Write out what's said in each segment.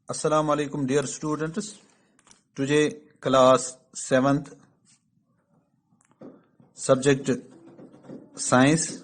Assalamu alaikum dear students. Today class 7th, subject science.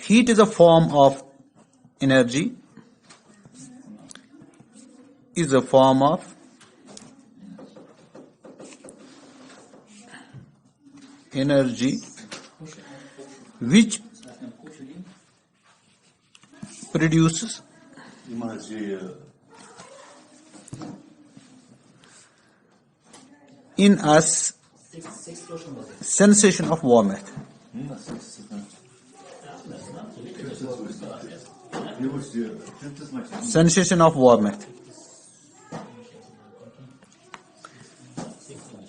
Heat is a form of energy, which produces in us sensation of warmth. Sensation of warmth.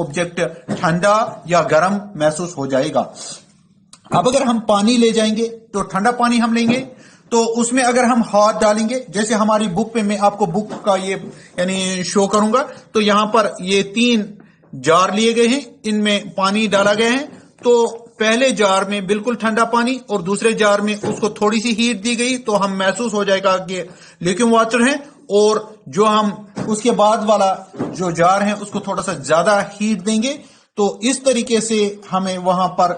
Object ٹھنڈا یا گرم محسوس ہو جائے گا. اب اگر ہم پانی لے جائیں گے تو ٹھنڈا پانی ہم لیں گے تو اس میں اگر ہم ہاتھ ڈالیں گے, جیسے ہماری بک پہ, میں آپ کو بک کا یہ یعنی شو کروں گا, تو یہاں پر یہ 3 جار لیے گئے ہیں, ان میں پانی ڈالا گیا ہے. تو پہلے جار میں بالکل ٹھنڈا پانی اور دوسرے جار میں اس کو تھوڑی سی ہیٹ دی گئی, تو ہم محسوس ہو جائے گا کہ لیکوم واٹر ہے. اور جو ہم اس کے بعد والا جو جار ہے اس کو تھوڑا سا زیادہ ہیٹ دیں گے, تو اس طریقے سے ہمیں وہاں پر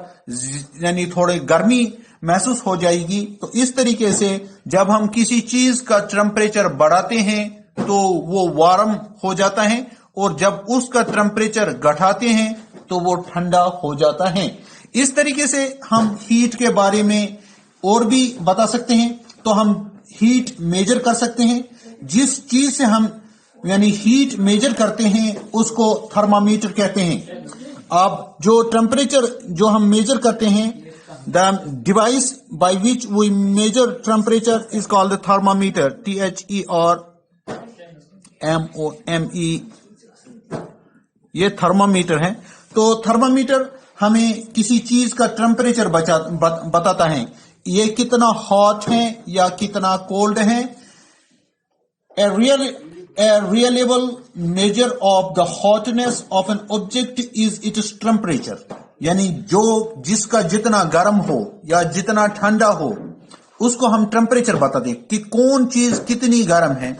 یعنی تھوڑے گرمی محسوس ہو جائے گی. تو اس طریقے سے جب ہم کسی چیز کا ٹمپریچر بڑھاتے ہیں تو وہ وارم ہو جاتا ہے, اور جب اس کا ٹمپریچر گھٹاتے ہیں تو وہ ٹھنڈا ہو جاتا ہے. اس طریقے سے ہم ہیٹ کے بارے میں اور بھی بتا سکتے ہیں. تو ہم ہیٹ میجر کر سکتے ہیں. جس چیز سے ہم یعنی ہیٹ میجر کرتے ہیں اس کو تھرمامیٹر کہتے ہیں. اب جو ٹمپریچر جو ہم میجر کرتے ہیں, the device by which we measure temperature is called the thermometer. THERMOME, یہ تھرمامیٹر ہے. تو تھرمامیٹر ہمیں کسی چیز کا ٹمپریچر بتاتا ہے, یہ کتنا ہاٹ ہے یا کتنا کولڈ ہے. A reliable measure of the hotness of an object is its temperature. یعنی جس کا جتنا گرم ہو یا جتنا ٹھنڈا ہو اس کو ہم ٹمپریچر بتا دیں کہ کون چیز کتنی گرم ہے,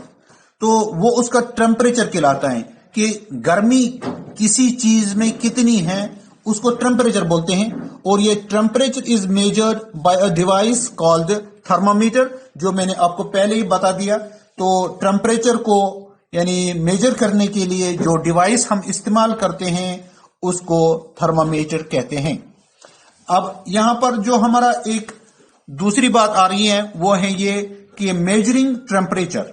تو وہ اس کا ٹمپریچر کہلاتا ہے. کہ گرمی کسی چیز میں کتنی ہے اس کو ٹمپریچر بولتے ہیں. اور یہ temperature is measured by a device called thermometer, جو میں نے آپ کو پہلے ہی بتا دیا. تو ٹمپریچر کو یعنی میجر کرنے کے لیے جو ڈیوائس ہم استعمال کرتے ہیں اس کو تھرمامیٹر کہتے ہیں. اب یہاں پر جو ہمارا ایک دوسری بات آ رہی ہے وہ ہے یہ کہ measuring temperature.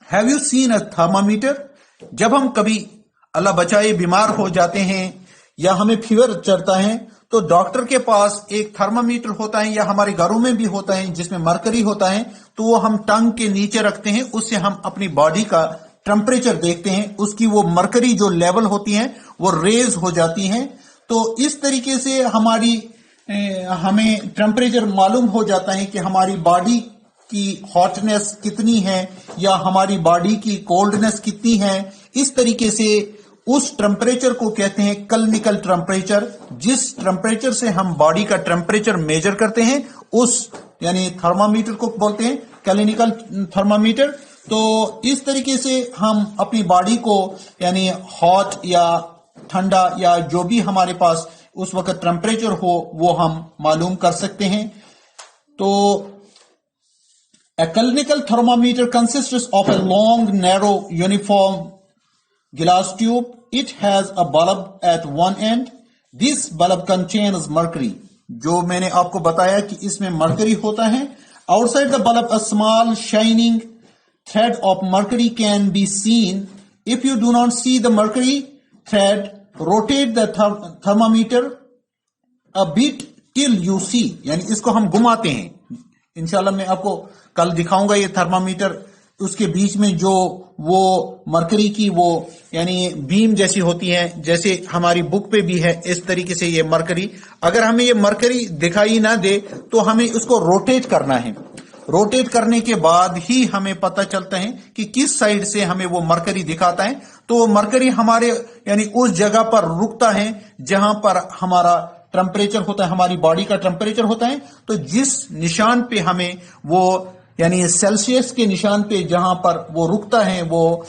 Have you seen a thermometer? جب ہم کبھی اللہ بچائے بیمار ہو جاتے ہیں یا ہمیں فیور چڑھتا ہے تو ڈاکٹر کے پاس ایک تھرمامیٹر ہوتا ہے, یا ہمارے گھروں میں بھی ہوتا ہے جس میں مرکری ہوتا ہے. تو وہ ہم ٹنگ کے نیچے رکھتے ہیں, اس سے ہم اپنی باڈی کا ٹمپریچر دیکھتے ہیں. اس کی وہ مرکری جو لیول ہوتی ہیں وہ ریز ہو جاتی ہیں. تو اس طریقے سے ہمیں ٹمپریچر معلوم ہو جاتا ہے کہ ہماری باڈی کی ہاٹنس کتنی ہے یا ہماری باڈی کی کولڈنس کتنی ہے. اس طریقے سے اس ٹمپریچر کو کہتے ہیں کلینیکل ٹمپریچر. جس ٹمپریچر سے ہم باڈی کا ٹمپریچر میجر کرتے ہیں اس یعنی تھرمامیٹر کو بولتے ہیں کلینیکل تھرمامیٹر. تو اس طریقے سے ہم اپنی باڈی کو یعنی ہاٹ یا ٹھنڈا یا جو بھی ہمارے پاس اس وقت ٹمپریچر ہو وہ ہم معلوم کر سکتے ہیں. تو a clinical thermometer consists of a long, narrow, uniform glass tube. It has a bulb at one end. This bulb contains mercury. جو میں نے آپ کو بتایا کہ اس میں مرکری ہوتا ہے. Outside the bulb, a small shining thread of mercury can be seen. If you do not see the mercury thread, rotate the thermometer a bit till you see. یعنی اس کو ہم گھماتے ہیں. انشاءاللہ میں آپ کو کل دکھاؤں گا یہ تھرمامیٹر. اس کے بیچ میں جو وہ مرکری کی وہ یعنی بیم جیسی ہوتی ہے, جیسے ہماری بک پہ بھی ہے اس طریقے سے یہ مرکری. اگر ہمیں یہ مرکری دکھائی نہ دے تو ہمیں اس کو روٹیٹ کرنا ہے. روٹیٹ کرنے کے بعد ہی ہمیں پتہ چلتا ہے کہ کس سائڈ سے ہمیں وہ مرکری دکھاتا ہے. تو وہ مرکری ہمارے یعنی اس جگہ پر رکتا ہے جہاں پر ہمارا ٹمپریچر ہوتا ہے, ہماری باڈی کا ٹمپریچر ہوتا ہے. تو جس نشان پہ ہمیں وہ یعنی سیلسیس کے نشان پہ جہاں پر وہ رکتا ہے وہ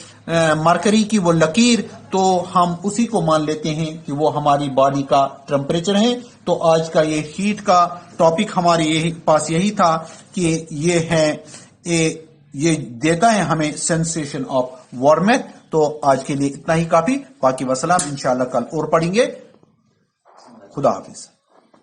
مرکری کی وہ لکیر, تو ہم اسی کو مان لیتے ہیں کہ وہ ہماری باڈی کا ٹمپریچر ہے. تو آج کا یہ ہیٹ کا ٹاپک ہمارے پاس یہی تھا کہ یہ دیتا ہے ہمیں سینسیشن آف وارمتھ. تو آج کے لیے اتنا ہی کافی. باقی وسلام, انشاءاللہ کل اور پڑھیں گے. خدا حافظ.